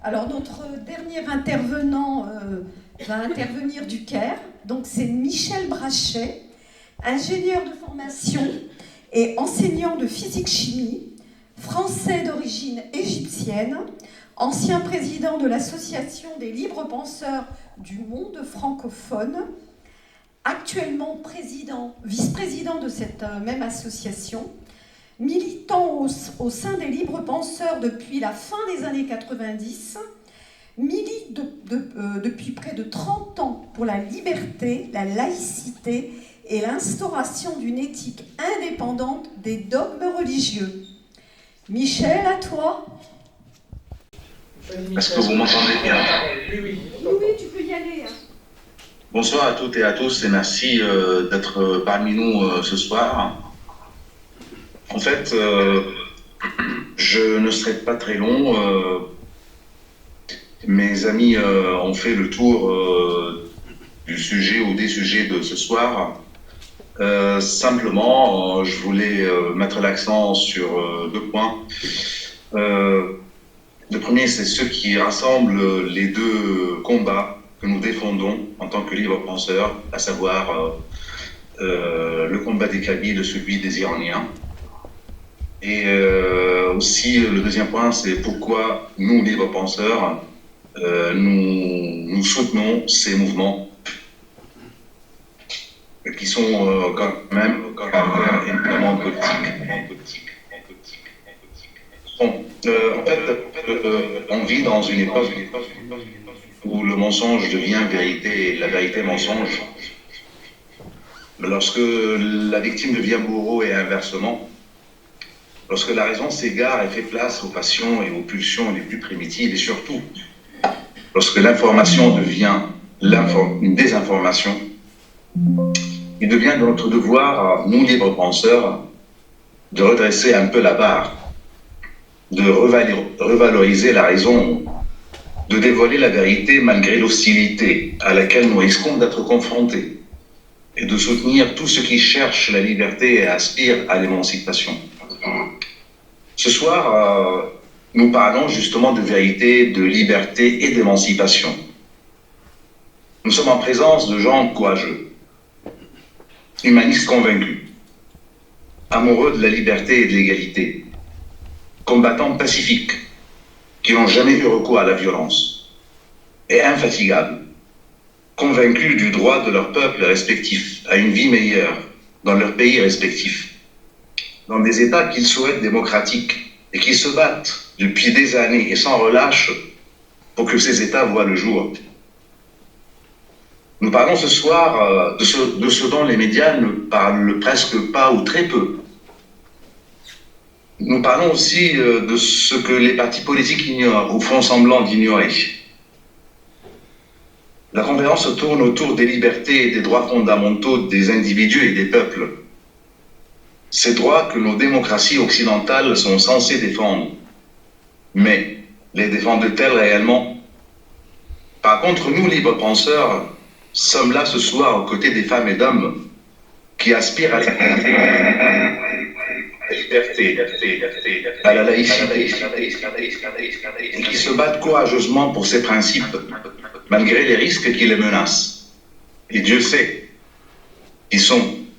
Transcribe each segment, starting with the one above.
Alors, notre dernier intervenant va intervenir du Caire. Donc, c'est Michel Brachet, ingénieur de formation et enseignant de physique-chimie, français d'origine égyptienne, ancien président de l'Association des libres penseurs du monde francophone, actuellement vice-président de cette même association, militant au sein des libres penseurs depuis la fin des années 90, milite depuis près de 30 ans pour la liberté, la laïcité et l'instauration d'une éthique indépendante des dogmes religieux. Michel, à toi. Est-ce que vous m'entendez bien? Oui, tu peux y aller. Bonsoir à toutes et à tous et merci d'être parmi nous ce soir. En fait, je ne serai pas très long. Mes amis ont fait le tour du sujet ou des sujets de ce soir. Simplement, je voulais mettre l'accent sur deux points. Le premier, c'est ce qui rassemble les deux combats que nous défendons en tant que libres penseurs, à savoir le combat des Kabyles et celui des Iraniens. Et aussi, le deuxième point, c'est pourquoi nous, libres penseurs, nous soutenons ces mouvements qui sont quand même éminemment politiques. Bon, en fait, on vit dans une époque où le mensonge devient vérité et la vérité mensonge. Lorsque la victime devient bourreau et inversement, lorsque la raison s'égare et fait place aux passions et aux pulsions les plus primitives, et surtout, lorsque l'information devient une désinformation, il devient de notre devoir, nous libres penseurs, de redresser un peu la barre, de revaloriser la raison, de dévoiler la vérité malgré l'hostilité à laquelle nous risquons d'être confrontés, et de soutenir tous ceux qui cherchent la liberté et aspirent à l'émancipation. Ce soir, nous parlons justement de vérité, de liberté et d'émancipation. Nous sommes en présence de gens courageux, humanistes convaincus, amoureux de la liberté et de l'égalité, combattants pacifiques, qui n'ont jamais eu recours à la violence, et infatigables, convaincus du droit de leur peuple respectif à une vie meilleure dans leur pays respectif, dans des États qu'ils souhaitent démocratiques et qui se battent depuis des années et sans relâche pour que ces États voient le jour. Nous parlons ce soir de ce dont les médias ne parlent presque pas ou très peu. Nous parlons aussi de ce que les partis politiques ignorent ou font semblant d'ignorer. La conférence se tourne autour des libertés et des droits fondamentaux des individus et des peuples. Ces droits que nos démocraties occidentales sont censées défendre. Mais les défendent-elles réellement? Par contre, nous, libres penseurs, sommes là ce soir aux côtés des femmes et d'hommes qui aspirent à la liberté, à la laïcité, et qui se battent courageusement pour ces principes, malgré les risques qui les menacent. Et Dieu sait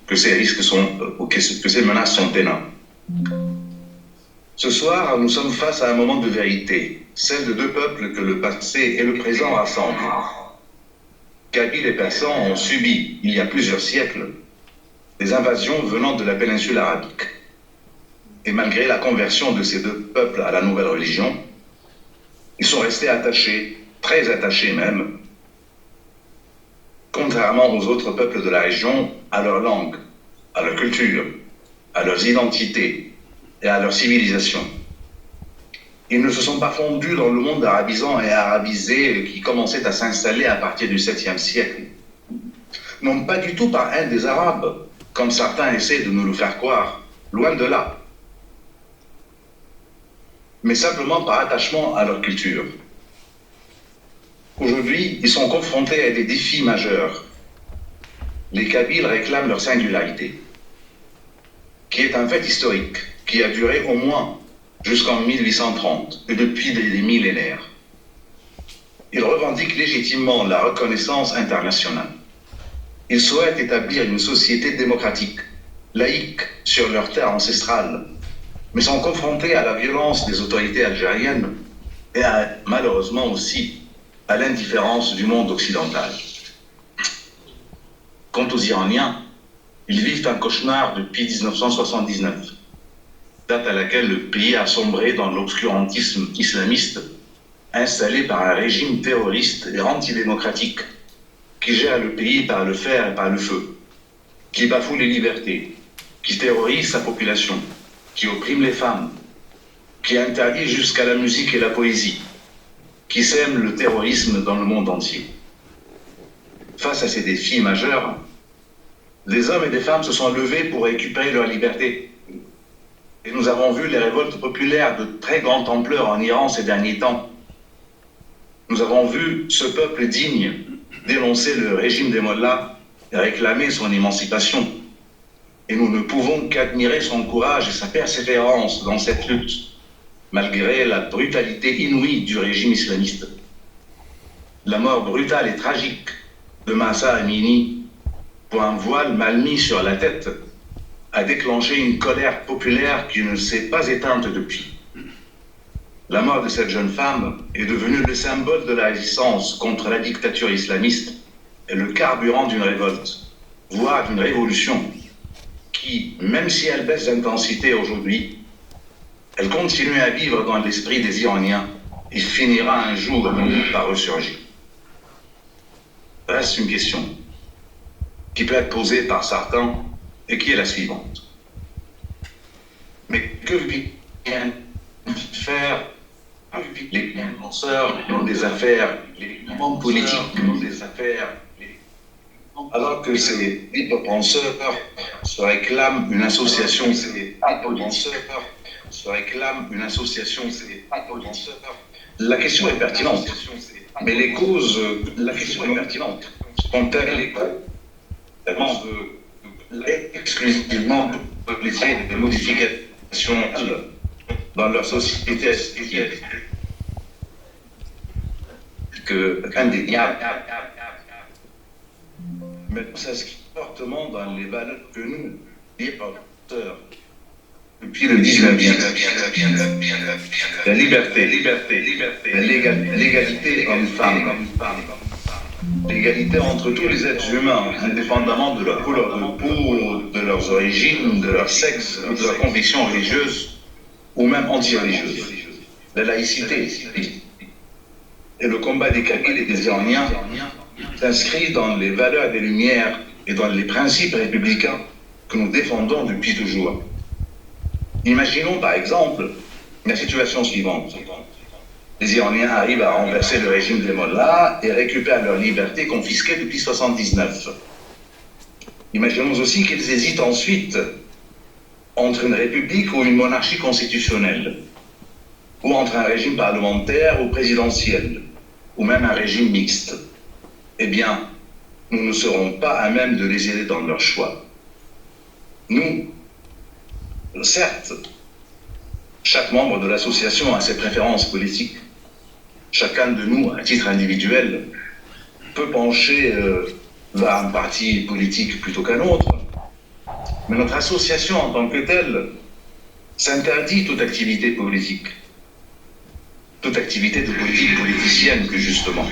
que ces risques que ces menaces sont énormes. Ce soir, nous sommes face à un moment de vérité, celle de deux peuples que le passé et le présent rassemblent. Kabyles et Persans ont subi, il y a plusieurs siècles, des invasions venant de la péninsule arabique. Et malgré la conversion de ces deux peuples à la nouvelle religion, ils sont restés attachés, très attachés même, contrairement aux autres peuples de la région, à leur langue, à leur culture, à leurs identités et à leur civilisation. Ils ne se sont pas fondus dans le monde arabisant et arabisé qui commençait à s'installer à partir du 7e siècle. Non pas du tout par haine des Arabes, comme certains essaient de nous le faire croire, loin de là, mais simplement par attachement à leur culture. Aujourd'hui, ils sont confrontés à des défis majeurs. Les Kabyles réclament leur singularité, qui est un fait historique, qui a duré au moins jusqu'en 1830, et depuis des millénaires. Ils revendiquent légitimement la reconnaissance internationale. Ils souhaitent établir une société démocratique, laïque sur leur terre ancestrale, mais sont confrontés à la violence des autorités algériennes et malheureusement aussi à l'indifférence du monde occidental. Quant aux Iraniens, ils vivent un cauchemar depuis 1979, date à laquelle le pays a sombré dans l'obscurantisme islamiste installé par un régime terroriste et antidémocratique qui gère le pays par le fer et par le feu, qui bafoue les libertés, qui terrorise sa population, qui opprime les femmes, qui interdit jusqu'à la musique et la poésie, qui sème le terrorisme dans le monde entier. Face à ces défis majeurs, des hommes et des femmes se sont levés pour récupérer leur liberté. Et nous avons vu les révoltes populaires de très grande ampleur en Iran ces derniers temps. Nous avons vu ce peuple digne dénoncer le régime des mollahs et réclamer son émancipation. Et nous ne pouvons qu'admirer son courage et sa persévérance dans cette lutte, malgré la brutalité inouïe du régime islamiste. La mort brutale et tragique de Mahsa Amini, pour un voile mal mis sur la tête, a déclenché une colère populaire qui ne s'est pas éteinte depuis. La mort de cette jeune femme est devenue le symbole de la résistance contre la dictature islamiste et le carburant d'une révolte, voire d'une révolution, qui, même si elle baisse d'intensité aujourd'hui, elle continue à vivre dans l'esprit des Iraniens et finira un jour par ressurgir. Reste une question qui peut être posée par certains et qui est la suivante. Mais que viennent faire les penseurs dans des affaires, les politiques dans des affaires, alors que ces libres penseurs se réclament une association, la question est pertinente, mais les causes, sont-elles exclusivement des modifications dans leur société indéniable, mais ça s'inscrit fortement dans les valeurs que nous, les porteurs, depuis le 19e, la liberté, l'égalité homme-femme, l'égalité entre tous les êtres humains, indépendamment de leur couleur de peau, de leurs origines, de leur sexe, de leurs convictions religieuses ou même anti-religieuses, la laïcité et le combat des Kabyles et des Iraniens s'inscrit dans les valeurs des Lumières et dans les principes républicains que nous défendons depuis toujours. Imaginons par exemple la situation suivante. Les Iraniens arrivent à renverser le régime des mollahs et récupèrent leur liberté confisquée depuis 1979. Imaginons aussi qu'ils hésitent ensuite entre une république ou une monarchie constitutionnelle, ou entre un régime parlementaire ou présidentiel, ou même un régime mixte. Eh bien, nous ne serons pas à même de les aider dans leur choix. Nous, certes, chaque membre de l'association a ses préférences politiques. Chacun de nous, à titre individuel, peut pencher vers un parti politique plutôt qu'un autre. Mais notre association en tant que telle s'interdit toute activité politique. Toute activité de politique politicienne, plus justement.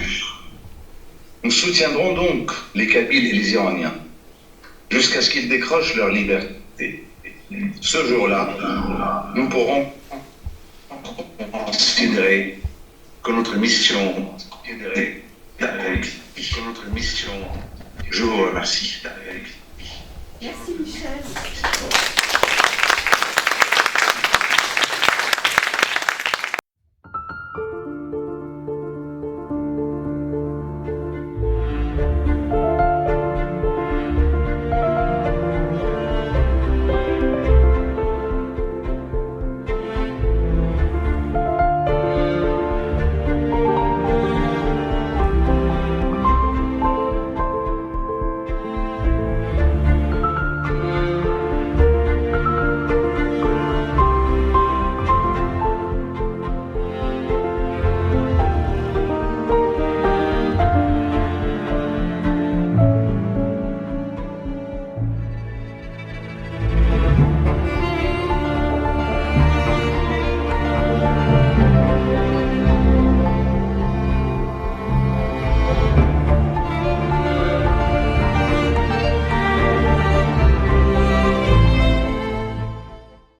Nous soutiendrons donc les Kabyles et les Iraniens jusqu'à ce qu'ils décrochent leur liberté. Ce jour-là, nous pourrons considérer que notre mission est accomplie. Je vous remercie.